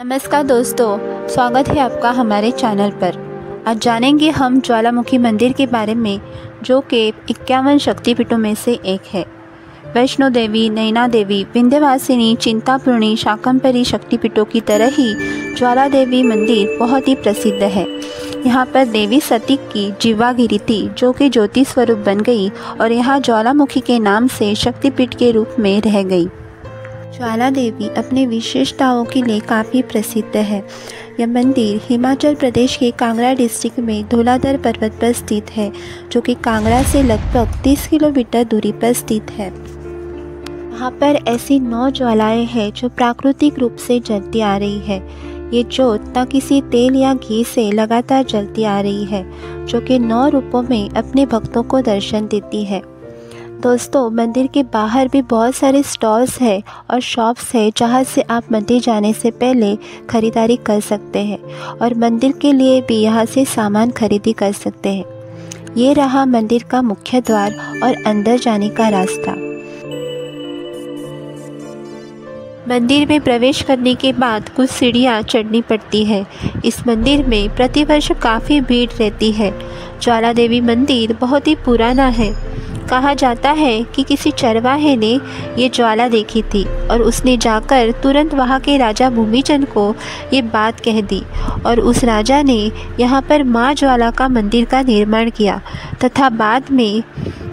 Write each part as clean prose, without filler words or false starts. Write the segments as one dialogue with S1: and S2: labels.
S1: नमस्कार दोस्तों, स्वागत है आपका हमारे चैनल पर। आज जानेंगे हम ज्वालामुखी मंदिर के बारे में, जो कि 51 शक्तिपीठों में से एक है। वैष्णो देवी, नैना देवी, विंध्यवासिनी, चिंतापूर्णी, शाकंभरी शक्तिपीठों की तरह ही ज्वाला देवी मंदिर बहुत ही प्रसिद्ध है। यहाँ पर देवी सती की जीवागिरी थी, जो कि ज्योति स्वरूप बन गई और यहाँ ज्वालामुखी के नाम से शक्तिपीठ के रूप में रह गई। ज्वाला देवी अपने विशेषताओं के लिए काफ़ी प्रसिद्ध है। यह मंदिर हिमाचल प्रदेश के कांगड़ा डिस्ट्रिक्ट में धौलाधर पर्वत पर स्थित है, जो कि कांगड़ा से लगभग 30 किलोमीटर दूरी पर स्थित है। यहाँ पर ऐसी 9 ज्वालाएं हैं जो प्राकृतिक रूप से जलती आ रही है। ये ज्योत न किसी तेल या घी से लगातार जलती आ रही है, जो कि 9 रूपों में अपने भक्तों को दर्शन देती है। दोस्तों, मंदिर के बाहर भी बहुत सारे स्टॉल्स हैं और शॉप्स हैं, जहां से आप मंदिर जाने से पहले खरीदारी कर सकते हैं और मंदिर के लिए भी यहां से सामान खरीदी कर सकते हैं। ये रहा मंदिर का मुख्य द्वार और अंदर जाने का रास्ता। मंदिर में प्रवेश करने के बाद कुछ सीढ़ियाँ चढ़नी पड़ती है। इस मंदिर में प्रतिवर्ष काफ़ी भीड़ रहती है। ज्वाला देवी मंदिर बहुत ही पुराना है। कहा जाता है कि किसी चरवाहे ने ये ज्वाला देखी थी और उसने जाकर तुरंत वहाँ के राजा भूमिचंद को ये बात कह दी और उस राजा ने यहाँ पर माँ ज्वाला का मंदिर का निर्माण किया तथा बाद में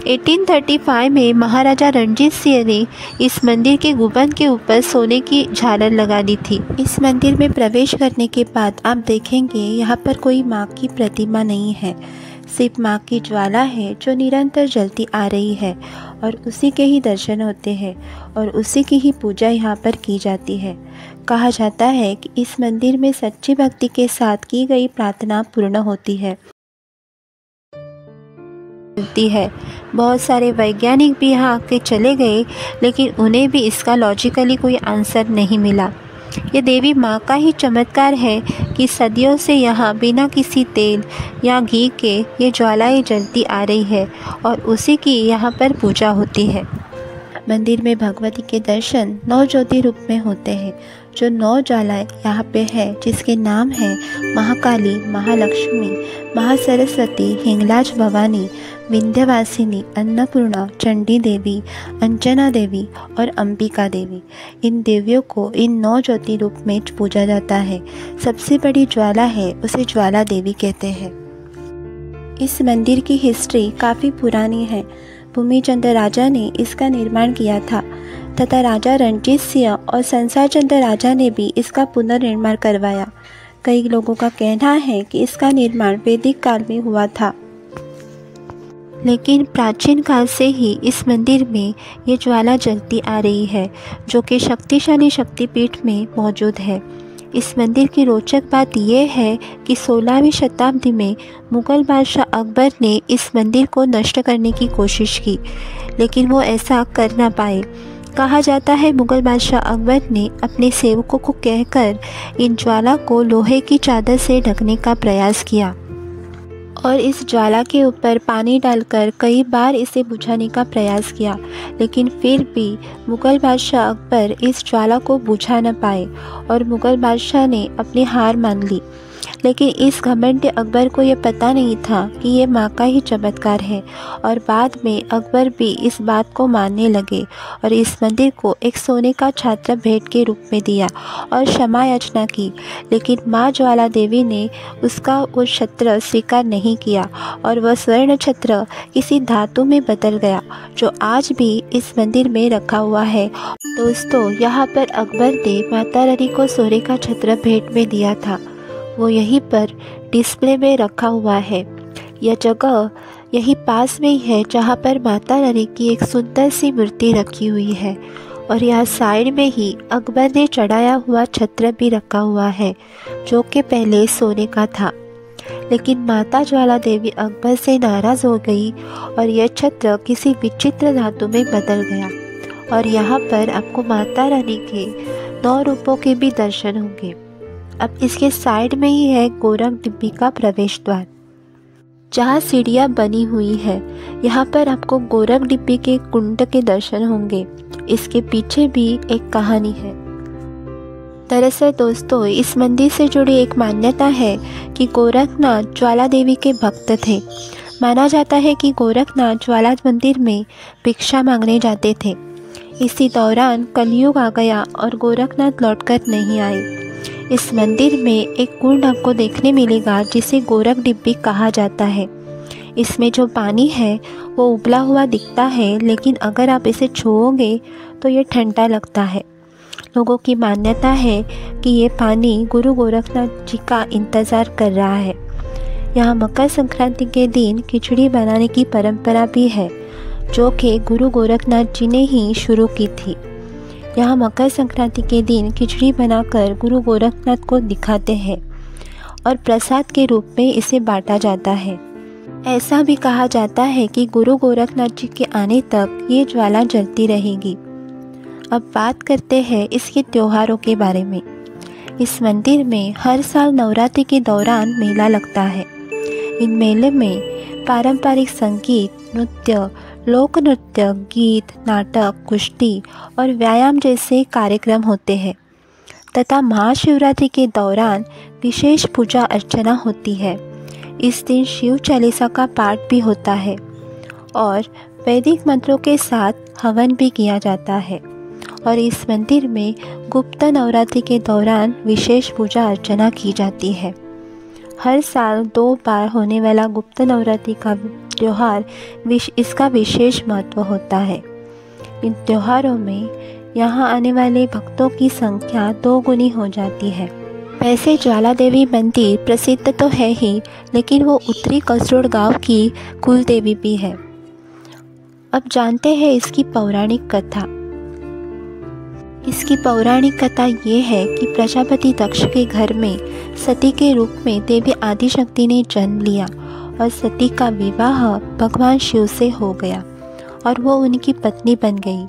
S1: 1835 में महाराजा रणजीत सिंह ने इस मंदिर के गुंबद के ऊपर सोने की झालर लगा दी थी। इस मंदिर में प्रवेश करने के बाद आप देखेंगे यहाँ पर कोई माँ की प्रतिमा नहीं है, सिर्फ माँ की ज्वाला है जो निरंतर जलती आ रही है और उसी के ही दर्शन होते हैं और उसी की ही पूजा यहाँ पर की जाती है। कहा जाता है कि इस मंदिर में सच्ची भक्ति के साथ की गई प्रार्थना पूर्ण होती है। बहुत सारे वैज्ञानिक भी यहाँ आके चले गए, लेकिन उन्हें भी इसका लॉजिकली कोई आंसर नहीं मिला। ये देवी माँ का ही चमत्कार है कि सदियों से यहाँ बिना किसी तेल या घी के ये ज्वालाएं जलती आ रही है और उसी की यहाँ पर पूजा होती है। मंदिर में भगवती के दर्शन 9 ज्योति रूप में होते हैं। जो 9 ज्वालाएं यहाँ पे है, जिसके नाम है महाकाली, महालक्ष्मी, महासरस्वती, हिंगलाज भवानी, विंध्यवासिनी, अन्नपूर्णा, चंडी देवी, अंजना देवी और अंबिका देवी। इन देवियों को इन 9 ज्योति रूप में पूजा जाता है। सबसे बड़ी ज्वाला है उसे ज्वाला देवी कहते हैं। इस मंदिर की हिस्ट्री काफ़ी पुरानी है। भूमिचंद राजा ने इसका निर्माण किया था तथा राजा रणजीत सिंह और संसार चंद राजा ने भी इसका पुनर्निर्माण करवाया। कई लोगों का कहना है कि इसका निर्माण वैदिक काल में हुआ था, लेकिन प्राचीन काल से ही इस मंदिर में ये ज्वाला जलती आ रही है, जो कि शक्तिशाली शक्तिपीठ में मौजूद है। इस मंदिर की रोचक बात यह है कि 16वीं शताब्दी में मुग़ल बादशाह अकबर ने इस मंदिर को नष्ट करने की कोशिश की, लेकिन वो ऐसा कर ना पाए। कहा जाता है मुग़ल बादशाह अकबर ने अपने सेवकों को कहकर इन ज्वाला को लोहे की चादर से ढकने का प्रयास किया और इस ज्वाला के ऊपर पानी डालकर कई बार इसे बुझाने का प्रयास किया, लेकिन फिर भी मुग़ल बादशाह अकबर इस ज्वाला को बुझा न पाए और मुग़ल बादशाह ने अपनी हार मान ली। लेकिन इस घमंडी अकबर को यह पता नहीं था कि ये माँ का ही चमत्कार है और बाद में अकबर भी इस बात को मानने लगे और इस मंदिर को एक सोने का छत्र भेंट के रूप में दिया और क्षमा याचना की। लेकिन माँ ज्वाला देवी ने उसका वो छत्र स्वीकार नहीं किया और वह स्वर्ण छत्र किसी धातु में बदल गया, जो आज भी इस मंदिर में रखा हुआ है। दोस्तों, यहाँ पर अकबर ने माता रानी को सोने का छत्र भेंट में दिया था, वो यहीं पर डिस्प्ले में रखा हुआ है। यह जगह यही पास में ही है जहाँ पर माता रानी की एक सुंदर सी मूर्ति रखी हुई है और यहाँ साइड में ही अकबर ने चढ़ाया हुआ छत्र भी रखा हुआ है, जो कि पहले सोने का था। लेकिन माता ज्वाला देवी अकबर से नाराज़ हो गई और यह छत्र किसी विचित्र धातु में बदल गया और यहाँ पर आपको माता रानी के 9 रूपों के भी दर्शन होंगे। अब इसके साइड में ही है गोरख डिब्बी का प्रवेश द्वार, जहाँ सीढ़ियाँ बनी हुई है। यहाँ पर आपको गोरख डिब्बी के कुंड के दर्शन होंगे। इसके पीछे भी एक कहानी है। दरअसल दोस्तों, इस मंदिर से जुड़ी एक मान्यता है कि गोरखनाथ ज्वाला देवी के भक्त थे। माना जाता है कि गोरखनाथ ज्वाला मंदिर में भिक्षा मांगने जाते थे। इसी दौरान कलयुग आ गया और गोरखनाथ लौटकर नहीं आए। इस मंदिर में एक कुंड आपको देखने मिलेगा जिसे गोरख डिब्बी कहा जाता है। इसमें जो पानी है वो उबला हुआ दिखता है, लेकिन अगर आप इसे छुओगे तो ये ठंडा लगता है। लोगों की मान्यता है कि ये पानी गुरु गोरखनाथ जी का इंतज़ार कर रहा है। यहाँ मकर संक्रांति के दिन खिचड़ी बनाने की परंपरा भी है, जो कि गुरु गोरखनाथ जी ने ही शुरू की थी। यहाँ मकर संक्रांति के दिन खिचड़ी बनाकर गुरु गोरखनाथ को दिखाते हैं और प्रसाद के रूप में इसे बांटा जाता है। ऐसा भी कहा जाता है कि गुरु गोरखनाथ जी के आने तक ये ज्वाला जलती रहेगी। अब बात करते हैं इसके त्योहारों के बारे में। इस मंदिर में हर साल नवरात्रि के दौरान मेला लगता है। इन मेले में पारंपरिक संगीत, नृत्य, लोक नृत्य, गीत, नाटक, कुश्ती और व्यायाम जैसे कार्यक्रम होते हैं तथा महाशिवरात्रि के दौरान विशेष पूजा अर्चना होती है। इस दिन शिव चालीसा का पाठ भी होता है और वैदिक मंत्रों के साथ हवन भी किया जाता है। और इस मंदिर में गुप्त नवरात्रि के दौरान विशेष पूजा अर्चना की जाती है। हर साल 2 बार होने वाला गुप्त नवरात्रि का त्यौहार इसका विशेष महत्व होता है। इन त्योहारों में यहाँ आने वाले भक्तों की संख्या 2 गुनी हो जाती है। वैसे ज्वाला देवी मंदिर प्रसिद्ध तो है ही, लेकिन वो उत्तरी कसरोड़ गांव की कुल देवी भी है। अब जानते हैं इसकी पौराणिक कथा। इसकी पौराणिक कथा ये है कि प्रजापति दक्ष के घर में सती के रूप में देवी आदिशक्ति ने जन्म लिया और सती का विवाह भगवान शिव से हो गया और वो उनकी पत्नी बन गई।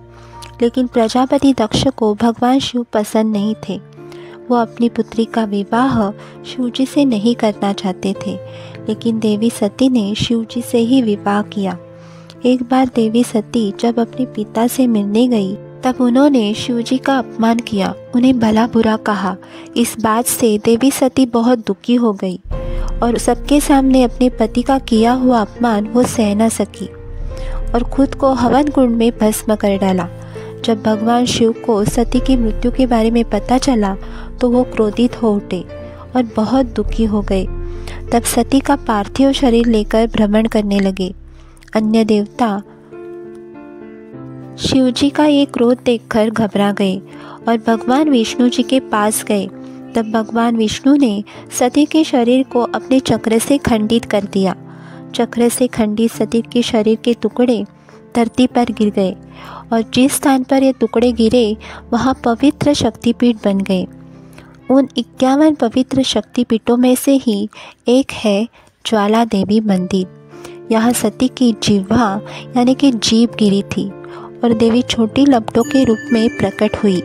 S1: लेकिन प्रजापति दक्ष को भगवान शिव पसंद नहीं थे। वो अपनी पुत्री का विवाह शिवजी से नहीं करना चाहते थे, लेकिन देवी सती ने शिवजी से ही विवाह किया। एक बार देवी सती जब अपने पिता से मिलने गई तब उन्होंने शिवजी का अपमान किया, उन्हें भला बुरा कहा। इस बात से देवी सती बहुत दुखी हो गई और सबके सामने अपने पति का किया हुआ अपमान वो सह न सकी और खुद को हवन कुंड में भस्म कर डाला। जब भगवान शिव को सती की मृत्यु के बारे में पता चला तो वो क्रोधित हो उठे और बहुत दुखी हो गए। तब सती का पार्थिव शरीर लेकर भ्रमण करने लगे। अन्य देवता शिवजी का ये क्रोध देखकर घबरा गए और भगवान विष्णु जी के पास गए। तब भगवान विष्णु ने सती के शरीर को अपने चक्र से खंडित कर दिया। चक्र से खंडित सती के शरीर के टुकड़े धरती पर गिर गए और जिस स्थान पर ये टुकड़े गिरे वहाँ पवित्र शक्तिपीठ बन गए। उन 51 पवित्र शक्तिपीठों में से ही एक है ज्वाला देवी मंदिर। यहाँ सती की जिह्वा यानी कि जीभ गिरी थी और देवी छोटी लपटों के रूप में प्रकट हुई।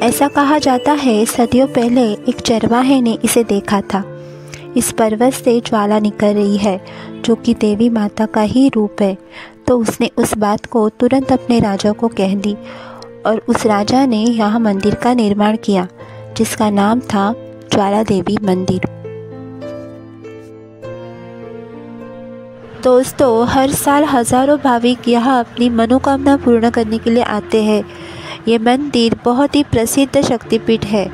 S1: ऐसा कहा जाता है सदियों पहले एक चरवाहे ने इसे देखा था। इस पर्वत से ज्वाला निकल रही है जो कि देवी माता का ही रूप है। तो उसने उस बात को तुरंत अपने राजा को कह दी और उस राजा ने यहाँ मंदिर का निर्माण किया जिसका नाम था ज्वाला देवी मंदिर। दोस्तों, हर साल हज़ारों भाविक यहाँ अपनी मनोकामना पूर्ण करने के लिए आते हैं। ये मंदिर बहुत ही प्रसिद्ध शक्तिपीठ है।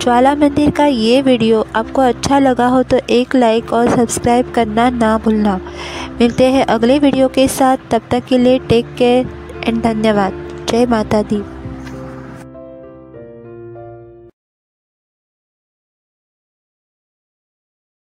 S1: ज्वाला मंदिर का ये वीडियो आपको अच्छा लगा हो तो एक लाइक और सब्सक्राइब करना ना भूलना। मिलते हैं अगले वीडियो के साथ, तब तक के लिए टेक केयर एंड धन्यवाद। जय माता दी।